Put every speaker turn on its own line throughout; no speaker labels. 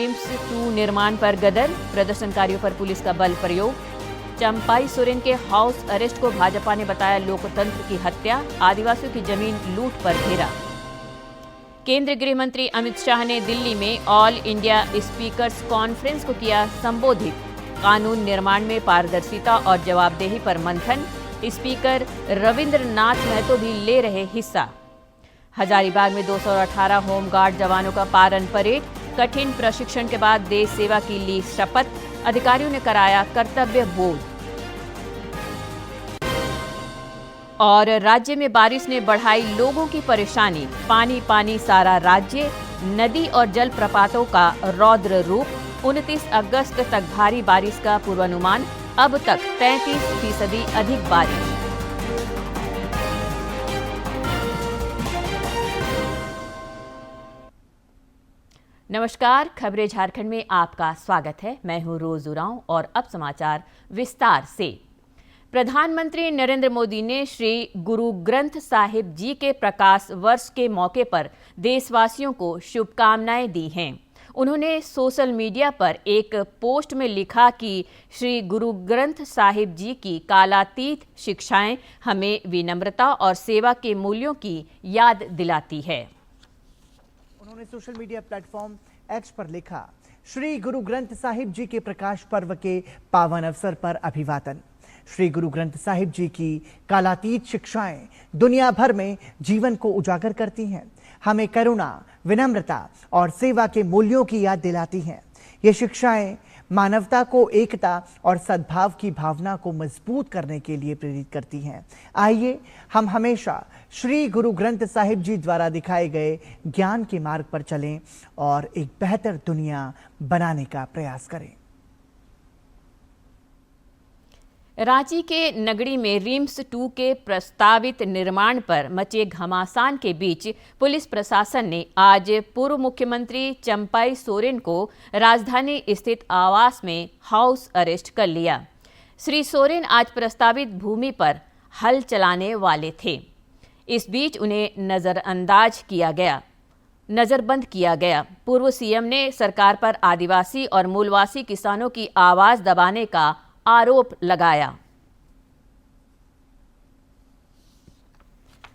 RIMS 2 निर्माण पर गदर, प्रदर्शनकारियों पर पुलिस का बल प्रयोग। चंपाई सोरेन के हाउस अरेस्ट को भाजपा ने बताया लोकतंत्र की हत्या, आदिवासियों की जमीन लूट पर घेरा। केंद्रीय गृह मंत्री अमित शाह ने दिल्ली में ऑल इंडिया स्पीकर्स कॉन्फ्रेंस को किया संबोधित। कानून निर्माण में पारदर्शिता और जवाबदेही पर मंथन, स्पीकर रविंद्रनाथ महतो भी ले रहे हिस्सा। हजारीबाग में 218 होमगार्ड जवानों का पारण परेड, कठिन प्रशिक्षण के बाद देश सेवा की ली शपथ, अधिकारियों ने कराया कर्तव्य बोध। और राज्य में बारिश ने बढ़ाई लोगों की परेशानी, पानी पानी सारा राज्य, नदी और जल प्रपातों का रौद्र रूप। 29 अगस्त तक भारी बारिश का पूर्वानुमान, अब तक 33% अधिक बारिश। नमस्कार, खबरें झारखंड में आपका स्वागत है। मैं हूं रोज उरांव और अब समाचार विस्तार से। प्रधानमंत्री नरेंद्र मोदी ने श्री गुरु ग्रंथ साहिब जी के प्रकाश वर्ष के मौके पर देशवासियों को शुभकामनाएं दी हैं। उन्होंने सोशल मीडिया पर एक पोस्ट में लिखा कि श्री गुरु ग्रंथ साहिब जी की कालातीत शिक्षाएं हमें विनम्रता और सेवा के मूल्यों की याद दिलाती है।
उन्होंने सोशल मीडिया प्लेटफॉर्म एक्स पर लिखा, श्री गुरु ग्रंथ साहिब जी के प्रकाश पर्व के पावन अवसर पर अभिवादन। श्री गुरु ग्रंथ साहिब जी की कालातीत शिक्षाएं दुनिया भर में जीवन को उजागर करती हैं, हमें करुणा, विनम्रता और सेवा के मूल्यों की याद दिलाती हैं। ये शिक्षाएं मानवता को एकता और सद्भाव की भावना को मजबूत करने के लिए प्रेरित करती हैं। आइए हम हमेशा श्री गुरु ग्रंथ साहिब जी द्वारा दिखाए गए ज्ञान के मार्ग पर चलें और एक बेहतर दुनिया बनाने का प्रयास करें।
रांची के नगड़ी में रिम्स 2 के प्रस्तावित निर्माण पर मचे घमासान के बीच पुलिस प्रशासन ने आज पूर्व मुख्यमंत्री चंपाई सोरेन को राजधानी स्थित आवास में हाउस अरेस्ट कर लिया। श्री सोरेन आज प्रस्तावित भूमि पर हल चलाने वाले थे। इस बीच उन्हें नजरबंद किया गया। पूर्व सीएम ने सरकार पर आदिवासी और मूलवासी किसानों की आवाज दबाने का आरोप लगाया।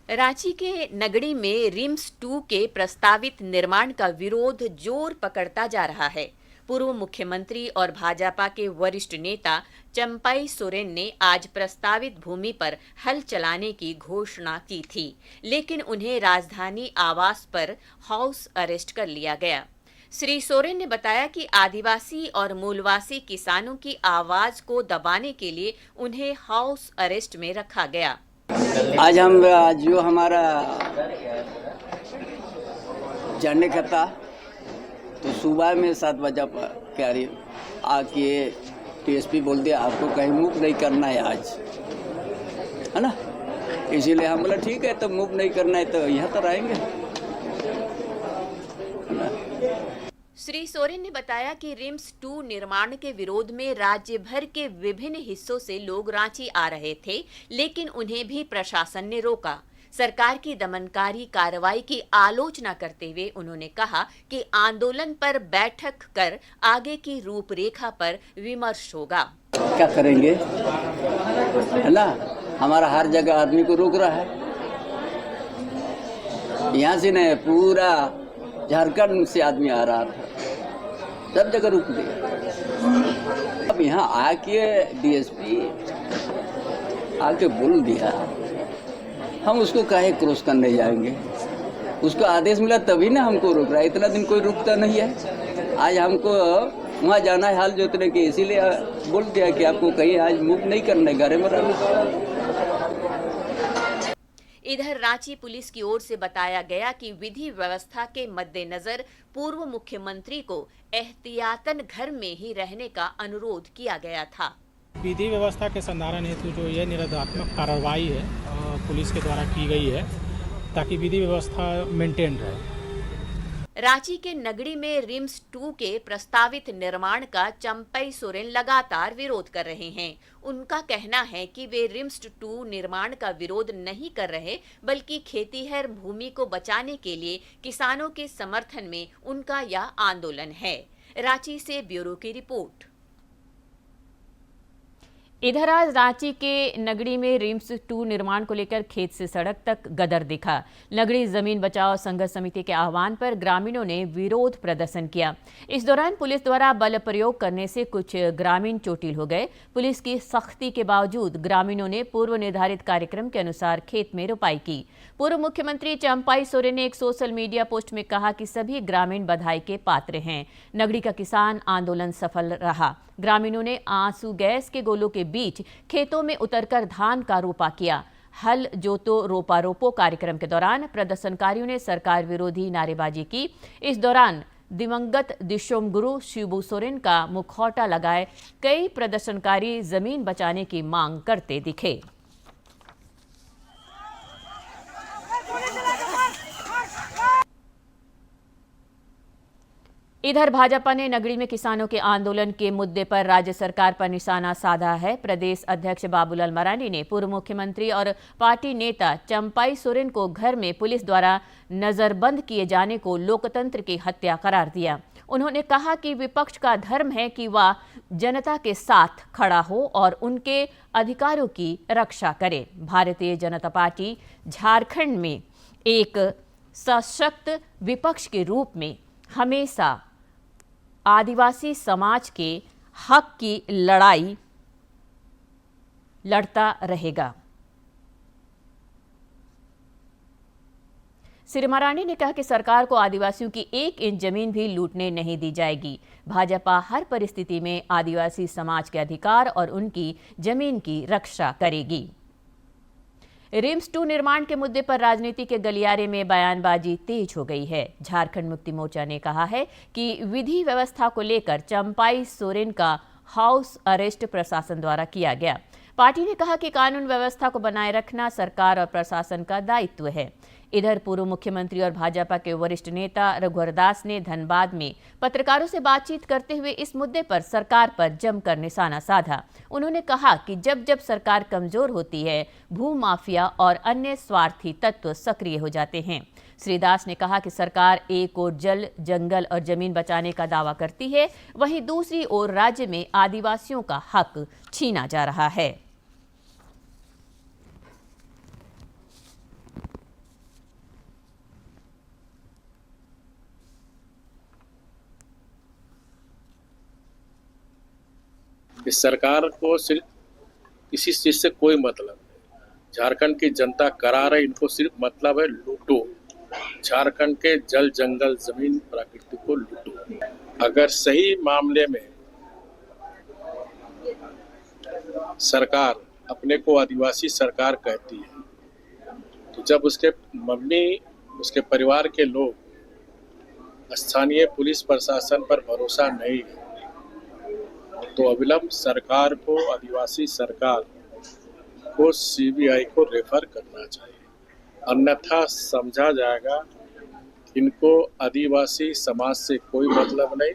रांची के नगड़ी में रिम्स 2 के प्रस्तावित निर्माण का विरोध जोर पकड़ता जा रहा है। पूर्व मुख्यमंत्री और भाजपा के वरिष्ठ नेता चंपाई सोरेन ने आज प्रस्तावित भूमि पर हल चलाने की घोषणा की थी, लेकिन उन्हें राजधानी आवास पर हाउस अरेस्ट कर लिया गया। श्री सोरेन ने बताया कि आदिवासी और मूलवासी किसानों की आवाज को दबाने के लिए उन्हें हाउस अरेस्ट में रखा गया।
आज हम जो हमारा जानने का था तो सुबह में 7 बजे पर आके टीएसपी बोल दिया आपको कहीं मूव नहीं करना है आज, है ना। इसीलिए हम बोला ठीक है, तो मूव नहीं करना है तो यहाँ तो रहेंगे।
श्री सोरेन ने बताया कि रिम्स 2 निर्माण के विरोध में राज्य भर के विभिन्न हिस्सों से लोग रांची आ रहे थे, लेकिन उन्हें भी प्रशासन ने रोका। सरकार की दमनकारी कार्रवाई की आलोचना करते हुए उन्होंने कहा कि आंदोलन पर बैठक कर आगे की रूपरेखा पर विमर्श होगा।
क्या करेंगे, है ना। हमारा हर जगह आदमी को रोक रहा है, यहाँ से नहीं पूरा झारखंड से आदमी आ रहा था, सब जगह रुक दिया। अब यहाँ आके डीएसपी आके बोल दिया, हम उसको काहे क्रॉस करने जाएंगे। उसको आदेश मिला तभी ना हमको रोक रहा है, इतना दिन कोई रुकता नहीं है। आज हमको वहाँ जाना है हाल जोतने के, इसीलिए बोल दिया कि आपको कहीं आज मूव नहीं करना है, घर में रहना।
इधर रांची पुलिस की ओर से बताया गया कि विधि व्यवस्था के मद्देनजर पूर्व मुख्यमंत्री को एहतियातन घर में ही रहने का अनुरोध किया गया था।
विधि व्यवस्था के संधारण हेतु जो ये निरोधात्मक कार्रवाई है पुलिस के द्वारा की गई है, ताकि विधि व्यवस्था मेंटेन रहे।
रांची के नगड़ी में रिम्स 2 के प्रस्तावित निर्माण का चंपाई सोरेन लगातार विरोध कर रहे हैं। उनका कहना है कि वे रिम्स 2 निर्माण का विरोध नहीं कर रहे, बल्कि खेतीहर भूमि को बचाने के लिए किसानों के समर्थन में उनका यह आंदोलन है। रांची से ब्यूरो की रिपोर्ट। इधर आज रांची के नगड़ी में रिम्स 2 निर्माण को लेकर खेत से सड़क तक गदर दिखा। नगड़ी जमीन बचाओ संघर्ष समिति के आह्वान पर ग्रामीणों ने विरोध प्रदर्शन किया। इस दौरान पुलिस द्वारा बल प्रयोग करने से कुछ ग्रामीण चोटिल हो गए। पुलिस की सख्ती के बावजूद ग्रामीणों ने पूर्व निर्धारित कार्यक्रम के अनुसार खेत में रोपाई की। पूर्व मुख्यमंत्री चंपाई सोरेन ने एक सोशल मीडिया पोस्ट में कहा कि सभी ग्रामीण बधाई के पात्र हैं। नगड़ी का किसान आंदोलन सफल रहा। ग्रामीणों ने आंसू गैस के गोलों के बीच खेतों में उतरकर धान का रोपा किया। हल जोतो रोपा रोपो कार्यक्रम के दौरान प्रदर्शनकारियों ने सरकार विरोधी नारेबाजी की। इस दौरान दिवंगत दिशोम गुरु शिबू सोरेन का मुखौटा लगाए कई प्रदर्शनकारी जमीन बचाने की मांग करते दिखे। इधर भाजपा ने नगड़ी में किसानों के आंदोलन के मुद्दे पर राज्य सरकार पर निशाना साधा है। प्रदेश अध्यक्ष बाबूलाल मरांडी ने पूर्व मुख्यमंत्री और पार्टी नेता चंपाई सोरेन को घर में पुलिस द्वारा नजरबंद किए जाने को लोकतंत्र की हत्या करार दिया। उन्होंने कहा कि विपक्ष का धर्म है कि वह जनता के साथ खड़ा हो और उनके अधिकारों की रक्षा करे। भारतीय जनता पार्टी झारखंड में एक सशक्त विपक्ष के रूप में हमेशा आदिवासी समाज के हक की लड़ाई लड़ता रहेगा। श्री मरांडी ने कहा कि सरकार को आदिवासियों की 1 इंच जमीन भी लूटने नहीं दी जाएगी। भाजपा हर परिस्थिति में आदिवासी समाज के अधिकार और उनकी जमीन की रक्षा करेगी। रिम्स 2 निर्माण के मुद्दे पर राजनीति के गलियारे में बयानबाजी तेज हो गई है। झारखंड मुक्ति मोर्चा ने कहा है कि विधि व्यवस्था को लेकर चंपाई सोरेन का हाउस अरेस्ट प्रशासन द्वारा किया गया। पार्टी ने कहा कि कानून व्यवस्था को बनाए रखना सरकार और प्रशासन का दायित्व है। इधर पूर्व मुख्यमंत्री और भाजपा के वरिष्ठ नेता रघुवर दास ने धनबाद में पत्रकारों से बातचीत करते हुए इस मुद्दे पर सरकार पर जमकर निशाना साधा। उन्होंने कहा कि जब जब सरकार कमजोर होती है, भूमाफिया और अन्य स्वार्थी तत्व सक्रिय हो जाते हैं। श्री दास ने कहा कि सरकार एक ओर जल, जंगल और जमीन बचाने का दावा करती है, वहीं दूसरी ओर राज्य में आदिवासियों का हक छीना जा रहा है।
इस सरकार को सिर्फ इसी चीज से कोई मतलब नहीं। झारखंड की जनता करार है, इनको सिर्फ मतलब है लूटो। झारखंड के जल, जंगल, जमीन, प्रकृति को लूटो। अगर सही मामले में सरकार अपने को आदिवासी सरकार कहती है, तो जब उसके मम्मी, उसके परिवार के लोग स्थानीय पुलिस प्रशासन पर भरोसा नहीं है, तो अविलंब सरकार को, आदिवासी सरकार को सीबीआई को रेफर करना चाहिए। अन्यथा समझा जाएगा इनको आदिवासी समाज से कोई मतलब नहीं।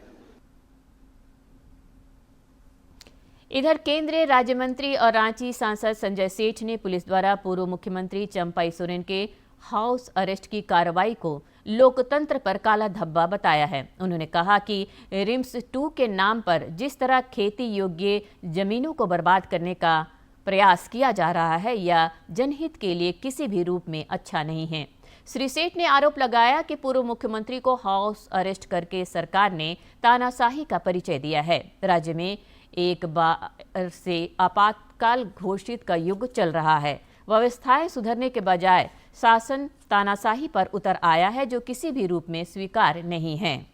इधर केंद्रीय राज्य मंत्री और रांची सांसद संजय सेठ ने पुलिस द्वारा पूर्व मुख्यमंत्री चंपाई सोरेन के हाउस अरेस्ट की कार्रवाई को लोकतंत्र पर काला धब्बा बताया है। उन्होंने कहा कि रिम्स 2 के नाम पर जिस तरह खेती योग्य जमीनों को बर्बाद करने का प्रयास किया जा रहा है, यह जनहित के लिए किसी भी रूप में अच्छा नहीं है। श्री सेठ ने आरोप लगाया कि पूर्व मुख्यमंत्री को हाउस अरेस्ट करके सरकार ने तानाशाही का परिचय दिया है। राज्य में एक बार से आपातकाल घोषित का युग चल रहा है। व्यवस्थाएं सुधरने के बजाय शासन तानाशाही पर उतर आया है, जो किसी भी रूप में स्वीकार नहीं है।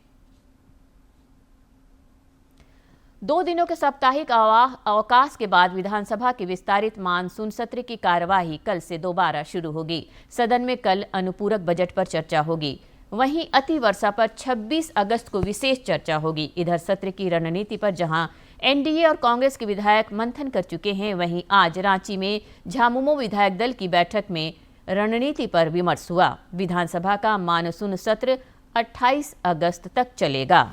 2 दिनों के साप्ताहिक अवकाश के बाद विधानसभा के विस्तारित मानसून सत्र की कार्यवाही कल से दोबारा शुरू होगी। सदन में कल अनुपूरक बजट पर चर्चा होगी। वहीं अति वर्षा पर 26 अगस्त को विशेष चर्चा होगी। इधर सत्र की रणनीति पर जहां एनडीए और कांग्रेस के विधायक मंथन कर चुके हैं, वहीं आज रांची में झामुमो विधायक दल की बैठक में रणनीति पर विमर्श हुआ। विधानसभा का मानसून सत्र 28 अगस्त तक चलेगा।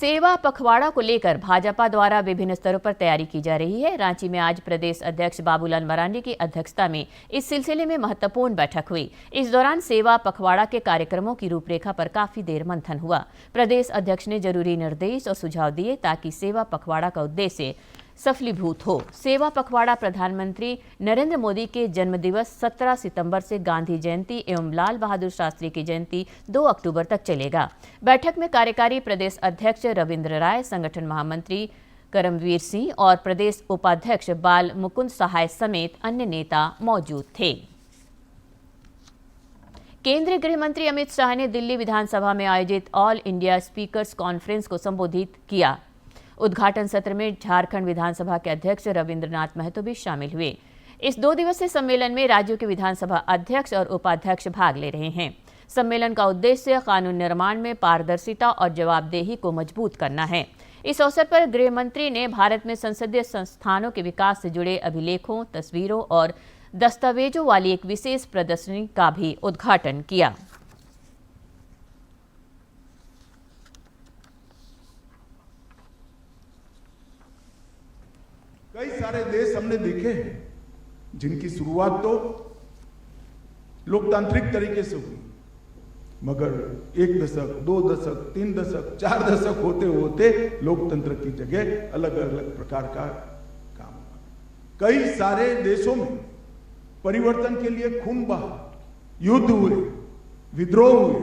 सेवा पखवाड़ा को लेकर भाजपा द्वारा विभिन्न स्तरों पर तैयारी की जा रही है। रांची में आज प्रदेश अध्यक्ष बाबूलाल मरांडी की अध्यक्षता में इस सिलसिले में महत्वपूर्ण बैठक हुई। इस दौरान सेवा पखवाड़ा के कार्यक्रमों की रूपरेखा पर काफी देर मंथन हुआ। प्रदेश अध्यक्ष ने जरूरी निर्देश और सुझाव दिए ताकि सेवा पखवाड़ा का उद्देश्य सफलीभूत हो। सेवा पखवाड़ा प्रधानमंत्री नरेंद्र मोदी के जन्मदिवस 17 सितंबर से गांधी जयंती एवं लाल बहादुर शास्त्री की जयंती 2 अक्टूबर तक चलेगा। बैठक में कार्यकारी प्रदेश अध्यक्ष रविंद्र राय, संगठन महामंत्री करमवीर सिंह और प्रदेश उपाध्यक्ष बाल मुकुंद सहाय समेत अन्य नेता मौजूद थे। केंद्रीय गृह मंत्री अमित शाह ने दिल्ली विधानसभा में आयोजित ऑल इंडिया स्पीकर्स कॉन्फ्रेंस को संबोधित किया। उद्घाटन सत्र में झारखंड विधानसभा के अध्यक्ष रविंद्रनाथ महतो भी शामिल हुए। इस 2 दिवसीय सम्मेलन में राज्यों के विधानसभा अध्यक्ष और उपाध्यक्ष भाग ले रहे हैं। सम्मेलन का उद्देश्य कानून निर्माण में पारदर्शिता और जवाबदेही को मजबूत करना है। इस अवसर पर गृह मंत्री ने भारत में संसदीय संस्थानों के विकास से जुड़े अभिलेखों, तस्वीरों और दस्तावेजों वाली एक विशेष प्रदर्शनी का भी उद्घाटन किया।
कई सारे देश हमने देखे हैं जिनकी शुरुआत तो लोकतांत्रिक तरीके से हुई, मगर 1 दशक, 2 दशक, 3 दशक, 4 दशक होते होते लोकतंत्र की जगह अलग अलग प्रकार का काम हुआ। कई सारे देशों में परिवर्तन के लिए खून बहा, युद्ध हुए, विद्रोह हुए।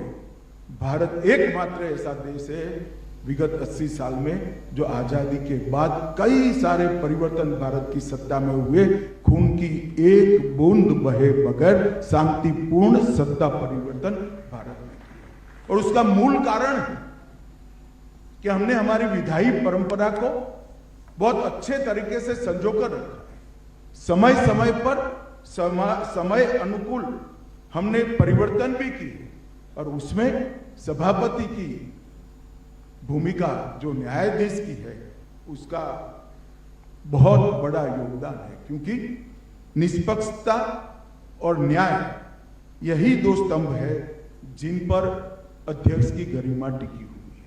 भारत एकमात्र ऐसा देश है विगत 80 साल में जो आजादी के बाद कई सारे परिवर्तन भारत की सत्ता में हुए, खून की एक बूंद बहे बगैर शांतिपूर्ण सत्ता परिवर्तन भारत में किया। और उसका मूल कारण है कि हमने हमारी विधायी परंपरा को बहुत अच्छे तरीके से संजोकर रखा। समय समय पर समय अनुकूल हमने परिवर्तन भी किए और उसमें सभापति की भूमिका जो न्यायाधीश की है उसका बहुत बड़ा योगदान है, क्योंकि निष्पक्षता और न्याय यही 2 स्तंभ है जिन पर अध्यक्ष की गरिमा टिकी हुई है।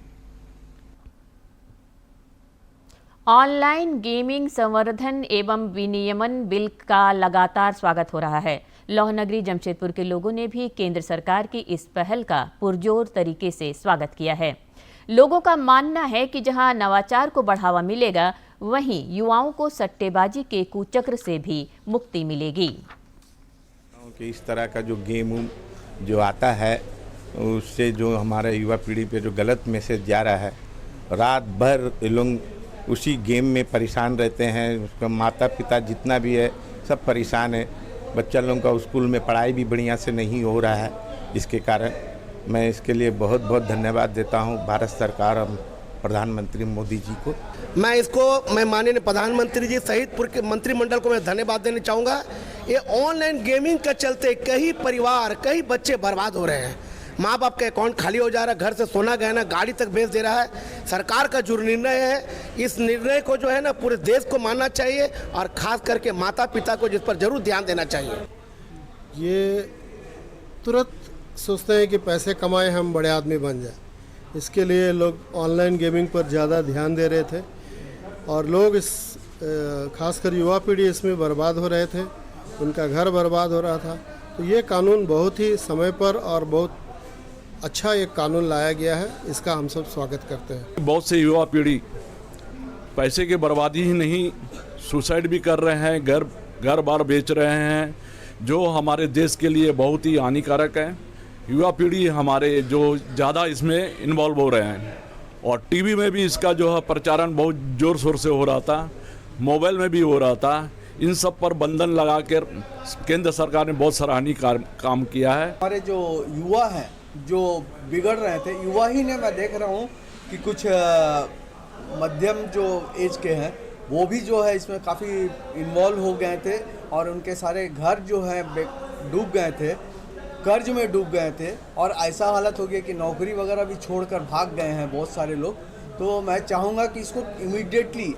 ऑनलाइन गेमिंग संवर्धन एवं विनियमन बिल का लगातार स्वागत हो रहा है। लौह नगरी जमशेदपुर के लोगों ने भी केंद्र सरकार की इस पहल का पुरजोर तरीके से स्वागत किया है। लोगों का मानना है कि जहां नवाचार को बढ़ावा मिलेगा, वहीं युवाओं को सट्टेबाजी के कुचक्र से भी मुक्ति मिलेगी।
कि इस तरह का जो गेम जो आता है उससे जो हमारे युवा पीढ़ी पे जो गलत मैसेज जा रहा है, रात भर ये लोग उसी गेम में परेशान रहते हैं। उसका माता पिता जितना भी है सब परेशान है। बच्चा लोगों का स्कूल में पढ़ाई भी बढ़िया से नहीं हो रहा है, जिसके कारण मैं इसके लिए बहुत बहुत धन्यवाद देता हूं भारत सरकार और प्रधानमंत्री मोदी जी को।
मैं माननीय प्रधानमंत्री जी सहित पूरे मंत्रिमंडल को मैं धन्यवाद देना चाहूँगा। ये ऑनलाइन गेमिंग के चलते कई परिवार, कई बच्चे बर्बाद हो रहे हैं। माँ बाप का अकाउंट खाली हो जा रहा है, घर से सोना गहना गाड़ी तक बेच दे रहा है। सरकार का जो निर्णय है, इस निर्णय को जो है ना पूरे देश को मानना चाहिए और खास करके माता पिता को जिस पर जरूर ध्यान देना चाहिए।
ये तुरंत सोचते हैं कि पैसे कमाए हम बड़े आदमी बन जाए, इसके लिए लोग ऑनलाइन गेमिंग पर ज़्यादा ध्यान दे रहे थे और लोग इस खासकर युवा पीढ़ी इसमें बर्बाद हो रहे थे, उनका घर बर्बाद हो रहा था। तो ये कानून बहुत ही समय पर और बहुत अच्छा एक कानून लाया गया है, इसका हम सब स्वागत करते हैं।
बहुत से युवा पीढ़ी पैसे की बर्बादी ही नहीं, सुसाइड भी कर रहे हैं, घर बार बेच रहे हैं, जो हमारे देश के लिए बहुत ही हानिकारक है। युवा पीढ़ी हमारे जो ज़्यादा इसमें इन्वॉल्व हो रहे हैं और टीवी में भी इसका जो है प्रचारण बहुत ज़ोर शोर से हो रहा था, मोबाइल में भी हो रहा था। इन सब पर बंधन लगा कर केंद्र सरकार ने बहुत सराहनीय काम किया है।
हमारे जो युवा हैं जो बिगड़ रहे थे, युवा ही ने मैं देख रहा हूँ कि कुछ मध्यम जो एज के हैं वो भी जो है इसमें काफ़ी इन्वॉल्व हो गए थे और उनके सारे घर जो है डूब गए थे, कर्ज में डूब गए थे और ऐसा हालत हो गया कि नौकरी वगैरह भी छोड़कर भाग गए हैं बहुत सारे लोग। तो मैं चाहूँगा कि इसको इमीडिएटली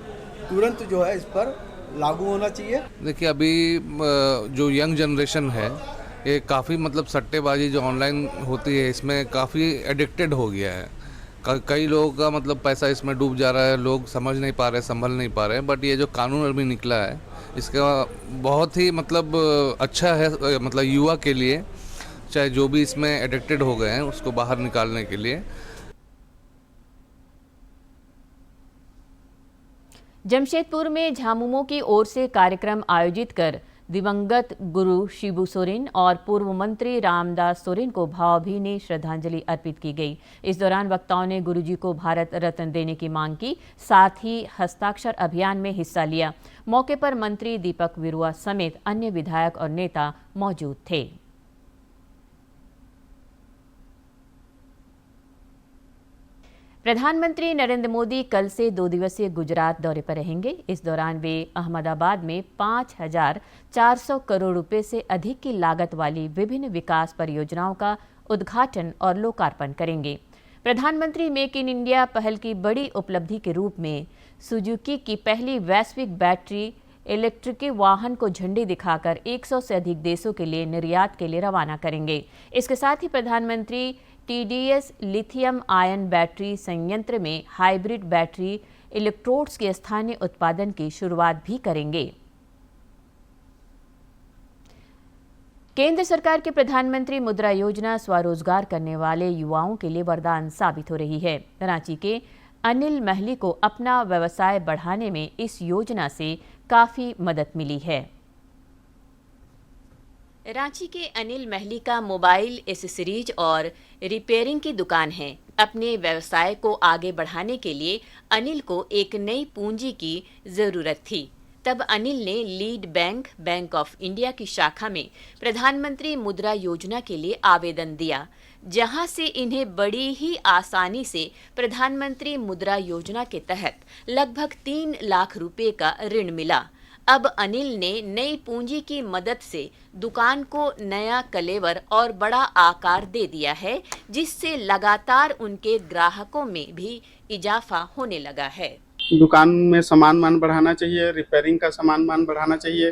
तुरंत जो है इस पर लागू होना चाहिए।
देखिए अभी जो यंग जनरेशन है ये काफ़ी मतलब सट्टेबाजी जो ऑनलाइन होती है इसमें काफ़ी एडिक्टेड हो गया है। कई लोगों का मतलब पैसा इसमें डूब जा रहा है, लोग समझ नहीं पा रहे, संभल नहीं पा रहे। बट ये जो कानून अभी निकला है इसका बहुत ही मतलब अच्छा है, मतलब युवा के लिए, चाहे जो भी इसमें एडिक्टेड हो गए हैं उसको बाहर निकालने के लिए।
जमशेदपुर में झामुमो की ओर से कार्यक्रम आयोजित कर दिवंगत गुरु शिबू सोरेन और पूर्व मंत्री रामदास सोरेन को भावभीनी श्रद्धांजलि अर्पित की गई। इस दौरान वक्ताओं ने गुरुजी को भारत रत्न देने की मांग की, साथ ही हस्ताक्षर अभियान में हिस्सा लिया। मौके पर मंत्री दीपक विरुआ समेत अन्य विधायक और नेता मौजूद थे। प्रधानमंत्री नरेंद्र मोदी कल से 2 दिवसीय गुजरात दौरे पर रहेंगे। इस दौरान वे अहमदाबाद में 5,400 करोड़ रुपए से अधिक की लागत वाली विभिन्न विकास परियोजनाओं का उद्घाटन और लोकार्पण करेंगे। प्रधानमंत्री मेक इन इंडिया पहल की बड़ी उपलब्धि के रूप में सुजुकी की पहली वैश्विक बैटरी इलेक्ट्रिक वाहन को झंडी दिखाकर 100 से अधिक देशों के लिए निर्यात के लिए रवाना करेंगे। इसके साथ ही प्रधानमंत्री TDS लिथियम आयन बैटरी संयंत्र में हाइब्रिड बैटरी इलेक्ट्रोड्स के स्थानीय उत्पादन की शुरुआत भी करेंगे। केंद्र सरकार के प्रधानमंत्री मुद्रा योजना स्वरोजगार करने वाले युवाओं के लिए वरदान साबित हो रही है। रांची के अनिल महली को अपना व्यवसाय बढ़ाने में इस योजना से काफी मदद मिली है। रांची के अनिल महली का मोबाइल एसेसरीज और रिपेयरिंग की दुकान है। अपने व्यवसाय को आगे बढ़ाने के लिए अनिल को एक नई पूंजी की जरूरत थी। तब अनिल ने लीड बैंक ऑफ इंडिया की शाखा में प्रधानमंत्री मुद्रा योजना के लिए आवेदन दिया, जहां से इन्हें बड़ी ही आसानी से प्रधानमंत्री मुद्रा योजना के तहत लगभग 3 लाख रुपए का ऋण मिला। अब अनिल ने नई पूंजी की मदद से दुकान को नया कलेवर और बड़ा आकार दे दिया है, जिससे लगातार उनके ग्राहकों में भी इजाफा होने लगा है।
दुकान में सामान मान बढ़ाना चाहिए, रिपेयरिंग का सामान मान बढ़ाना चाहिए।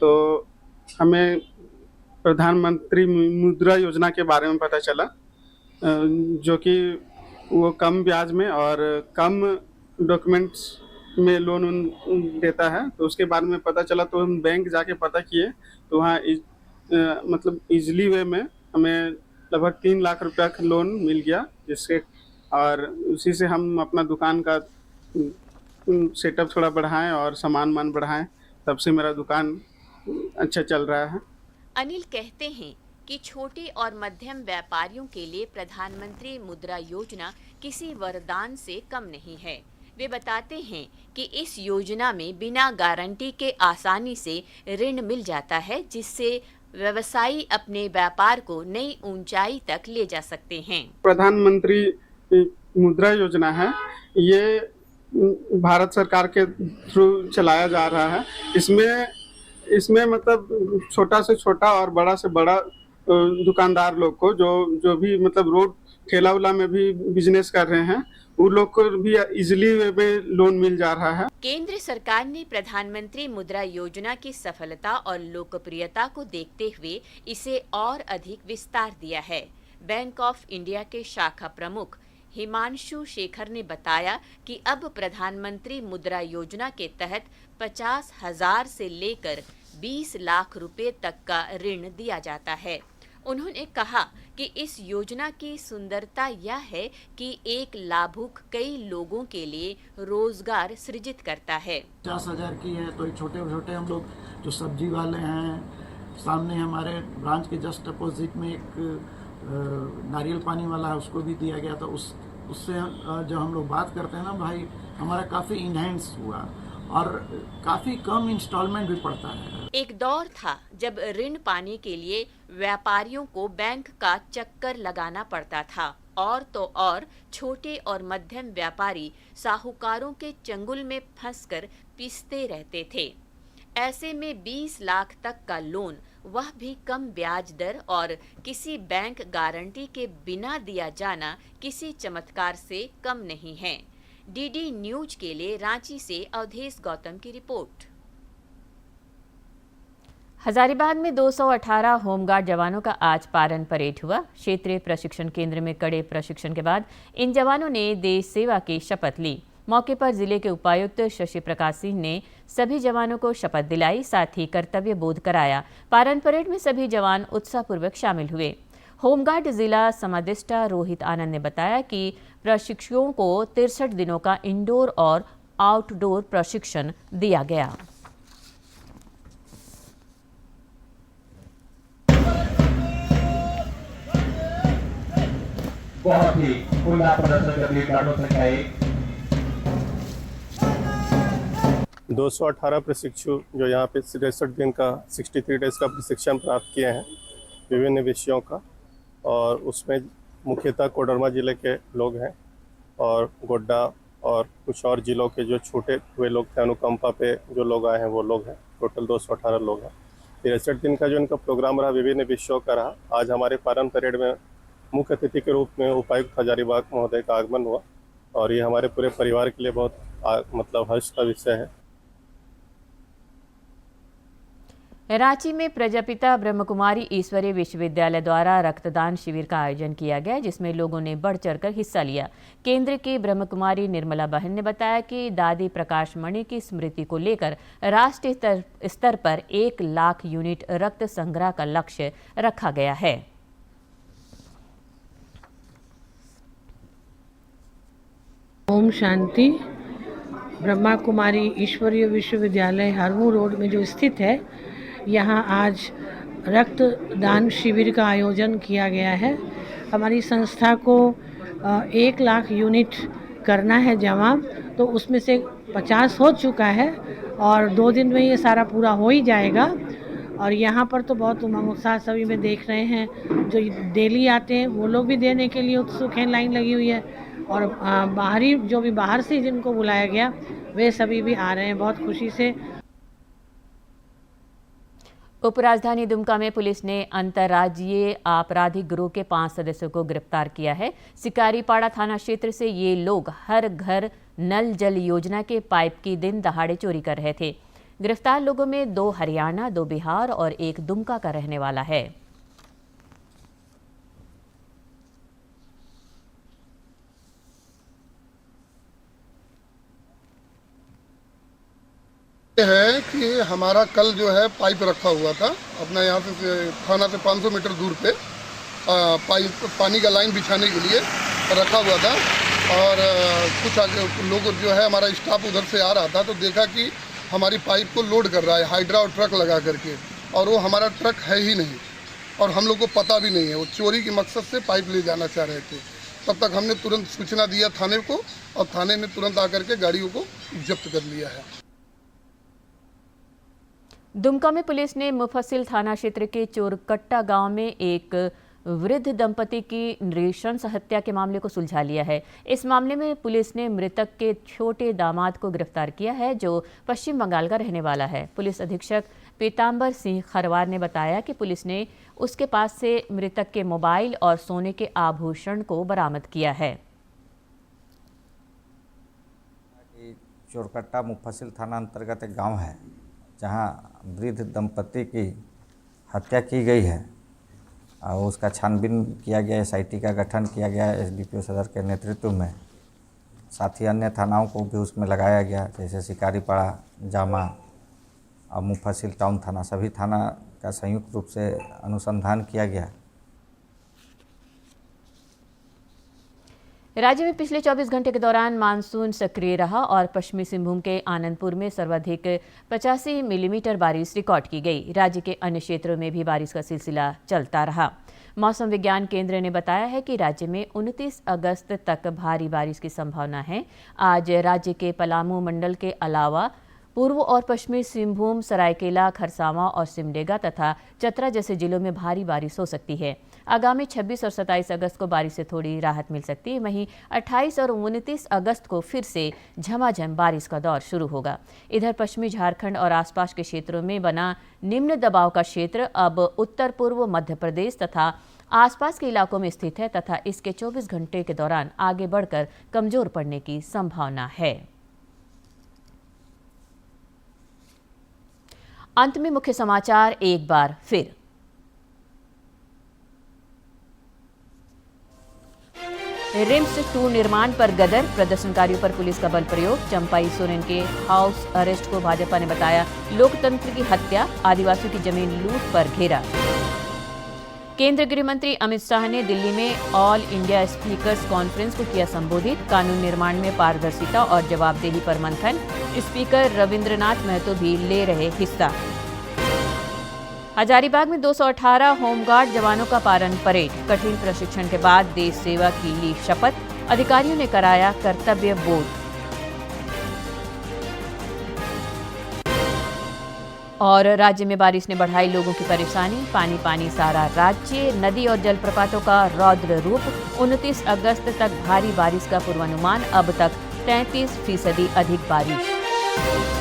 तो हमें प्रधानमंत्री मुद्रा योजना के बारे में पता चला, जो कि वो कम ब्याज में और कम डॉक्यूमेंट्स में लोन देता है। तो उसके बारे में पता चला तो हम बैंक जाके पता किए, तो वहाँ मतलब इजली वे में हमें लगभग 3 लाख रुपया का लोन मिल गया, जिससे और उसी से हम अपना दुकान का सेटअप थोड़ा बढ़ाएं और सामान मान बढ़ाएं। तब से मेरा दुकान अच्छा चल रहा है।
अनिल कहते हैं कि छोटे और मध्यम व्यापारियों के लिए प्रधानमंत्री मुद्रा योजना किसी वरदान से कम नहीं है। वे बताते हैं कि इस योजना में बिना गारंटी के आसानी से ऋण मिल जाता है, जिससे व्यवसायी अपने व्यापार को नई ऊंचाई तक ले जा सकते हैं।
प्रधानमंत्री मुद्रा योजना है, ये भारत सरकार के थ्रू चलाया जा रहा है। इसमें मतलब छोटा से छोटा और बड़ा से बड़ा दुकानदार लोग को जो भी मतलब रोड ठेला उला में भी बिजनेस कर रहे हैं, उन लोग को भी इजीली में लोन मिल जा रहा है।
केंद्र सरकार ने प्रधानमंत्री मुद्रा योजना की सफलता और लोकप्रियता को देखते हुए इसे और अधिक विस्तार दिया है। बैंक ऑफ इंडिया के शाखा प्रमुख हिमांशु शेखर ने बताया कि अब प्रधानमंत्री मुद्रा योजना के तहत 50,000 से लेकर 20 लाख रुपए तक का ऋण दिया जाता है। उन्होंने कहा कि इस योजना की सुंदरता यह है कि एक लाभुक कई लोगों के लिए रोजगार सृजित करता है।
50,000 की है तो छोटे छोटे हम लोग जो सब्जी वाले हैं, सामने हमारे ब्रांच के जस्ट अपोजिट में एक नारियल पानी वाला है, उसको भी दिया गया। तो उससे जब हम लोग बात करते हैं ना भाई, हमारा काफ़ी इनहेंस हुआ और काफ़ी कम इंस्टॉलमेंट भी पड़ता है।
एक दौर था जब ऋण पाने के लिए व्यापारियों को बैंक का चक्कर लगाना पड़ता था, और तो और छोटे और मध्यम व्यापारी साहूकारों के चंगुल में फंसकर पिसते रहते थे। ऐसे में 20 लाख तक का लोन, वह भी कम ब्याज दर और किसी बैंक गारंटी के बिना दिया जाना किसी चमत्कार से कम नहीं है। डीडी न्यूज के लिए रांची से अवधेश गौतम की रिपोर्ट। हजारीबाग में 218 होमगार्ड जवानों का आज पारण परेड हुआ। क्षेत्रीय प्रशिक्षण केंद्र में कड़े प्रशिक्षण के बाद इन जवानों ने देश सेवा की शपथ ली। मौके पर जिले के उपायुक्त शशि प्रकाश सिंह ने सभी जवानों को शपथ दिलाई, साथ ही कर्तव्य बोध कराया। पारण परेड में सभी जवान उत्साहपूर्वक शामिल हुए। होमगार्ड जिला समादेष्टा रोहित आनंद ने बताया कि प्रशिक्षुओं को 63 दिनों का इंडोर और आउटडोर प्रशिक्षण दिया गया।
बहुत ही उम्दा प्रदर्शन कर लिए गार्डों से कहे
218 प्रशिक्षु जो यहाँ पे 63 दिन का 63 डेज का प्रशिक्षण प्राप्त किए हैं विभिन्न विषयों का, और उसमें मुख्यतः कोडरमा ज़िले के लोग हैं और गोड्डा और कुछ और ज़िलों के जो छूटे हुए लोग थे, अनुकंपा पे जो लोग आए हैं वो लोग हैं। टोटल 218 लोग हैं। 63 दिन का जो इनका प्रोग्राम रहा विभिन्न विषयों का रहा। आज हमारे पारण परेड में मुख्य अतिथि के रूप में उपायुक्त हजारीबाग महोदय का आगमन हुआ और ये हमारे पूरे परिवार के लिए बहुत मतलब हर्ष का विषय है।
रांची में प्रजापिता ब्रह्मकुमारी ईश्वरीय विश्वविद्यालय द्वारा रक्तदान शिविर का आयोजन किया गया, जिसमें लोगों ने बढ़ चढ़कर हिस्सा लिया। केंद्र की ब्रह्मकुमारी निर्मला बहन ने बताया कि दादी प्रकाश मणि की स्मृति को लेकर राष्ट्रीय स्तर पर 1 लाख यूनिट रक्त संग्रह का लक्ष्य रखा गया है।
ओम शांति। ब्रह्मा कुमारी ईश्वरीय विश्वविद्यालय हरमू रोड में जो स्थित है, यहाँ आज रक्तदान शिविर का आयोजन किया गया है। हमारी संस्था को 1 लाख यूनिट करना है जमा, तो उसमें से 50 हो चुका है और 2 दिन में ये सारा पूरा हो ही जाएगा। और यहाँ पर तो बहुत उमंग उत्साह सभी में देख रहे हैं। जो डेली आते हैं वो लोग भी देने के लिए उत्सुक हैं, लाइन लगी हुई है। और बाहरी जो भी बाहर से जिनको बुलाया गया वे सभी भी आ रहे हैं बहुत खुशी से।
उपराजधानी दुमका में पुलिस ने अंतर्राज्यीय आपराधिक गिरोह के 5 सदस्यों को गिरफ्तार किया है। सिकारीपाड़ा थाना क्षेत्र से ये लोग हर घर नल जल योजना के पाइप की दिन दहाड़े चोरी कर रहे थे। गिरफ्तार लोगों में 2 हरियाणा, 2 बिहार और 1 दुमका का रहने वाला है।
है कि हमारा कल जो है पाइप रखा हुआ था अपना यहाँ से थाना से 500 मीटर दूर पे पाइप पानी का लाइन बिछाने के लिए रखा हुआ था। और कुछ लोग जो है हमारा स्टाफ उधर से आ रहा था तो देखा कि हमारी पाइप को लोड कर रहा है हाइड्रा और ट्रक लगा करके, और वो हमारा ट्रक है ही नहीं और हम लोग को पता भी नहीं है। वो चोरी के मकसद से पाइप ले जाना चाह रहे थे। तब तक हमने तुरंत सूचना दिया थाने को और थाने में तुरंत आकर के गाड़ियों को जब्त कर लिया है।
दुमका में पुलिस ने मुफस्सिल थाना क्षेत्र के चोरकट्टा गांव में एक वृद्ध दंपति की नृशंस हत्या के मामले को सुलझा लिया है। इस मामले में पुलिस ने मृतक के छोटे दामाद को गिरफ्तार किया है, जो पश्चिम बंगाल का रहने वाला है। पुलिस अधीक्षक पीतांबर सिंह खरवार ने बताया कि पुलिस ने उसके पास से मृतक के मोबाइल और सोने के आभूषण को बरामद किया है।
चोरकट्टा मुफस्सिल थाना अंतर्गत एक गाँव है जहाँ वृद्ध दंपति की हत्या की गई है और उसका छानबीन किया गया। SIT का गठन किया गया SDPO सदर के नेतृत्व में। साथ ही अन्य थानाओं को भी उसमें लगाया गया, जैसे सिकारीपाड़ा, जामा और मुफस्सिल टाउन थाना, सभी थाना का संयुक्त रूप से अनुसंधान किया गया।
राज्य में पिछले 24 घंटे के दौरान मानसून सक्रिय रहा और पश्चिमी सिंहभूम के आनंदपुर में सर्वाधिक 85 मिलीमीटर बारिश रिकॉर्ड की गई। राज्य के अन्य क्षेत्रों में भी बारिश का सिलसिला चलता रहा। मौसम विज्ञान केंद्र ने बताया है कि राज्य में 29 अगस्त तक भारी बारिश की संभावना है। आज राज्य के पलामू मंडल के अलावा पूर्व और पश्चिमी सिंहभूम, सरायकेला, खरसावां और सिमडेगा तथा चतरा जैसे जिलों में भारी बारिश हो सकती है। आगामी 26 और 27 अगस्त को बारिश से थोड़ी राहत मिल सकती है। वहीं 28 और 29 अगस्त को फिर से झमाझम बारिश का दौर शुरू होगा। इधर पश्चिमी झारखंड और आसपास के क्षेत्रों में बना निम्न दबाव का क्षेत्र अब उत्तर पूर्व मध्य प्रदेश तथा आसपास के इलाकों में स्थित है तथा इसके 24 घंटे के दौरान आगे बढ़कर कमजोर पड़ने की संभावना है। अंत में मुख्य समाचार एक बार फिर। रिम्स 2 निर्माण पर गदर, प्रदर्शनकारियों पर पुलिस का बल प्रयोग। चंपाई सोरेन के हाउस अरेस्ट को भाजपा ने बताया लोकतंत्र की हत्या, आदिवासियों की जमीन लूट पर घेरा। केंद्रीय गृह मंत्री अमित शाह ने दिल्ली में ऑल इंडिया स्पीकर्स कॉन्फ्रेंस को किया संबोधित। कानून निर्माण में पारदर्शिता और जवाबदेही पर मंथन। स्पीकर रविंद्रनाथ महतो भी ले रहे हिस्सा। हजारीबाग में 218 होमगार्ड जवानों का पारण परेड। कठिन प्रशिक्षण के बाद देश सेवा की ली शपथ। अधिकारियों ने कराया कर्तव्य बोध। और राज्य में बारिश ने बढ़ाई लोगों की परेशानी। पानी पानी सारा राज्य। नदी और जलप्रपातों का रौद्र रूप। 29 अगस्त तक भारी बारिश का पूर्वानुमान। अब तक 33% अधिक बारिश।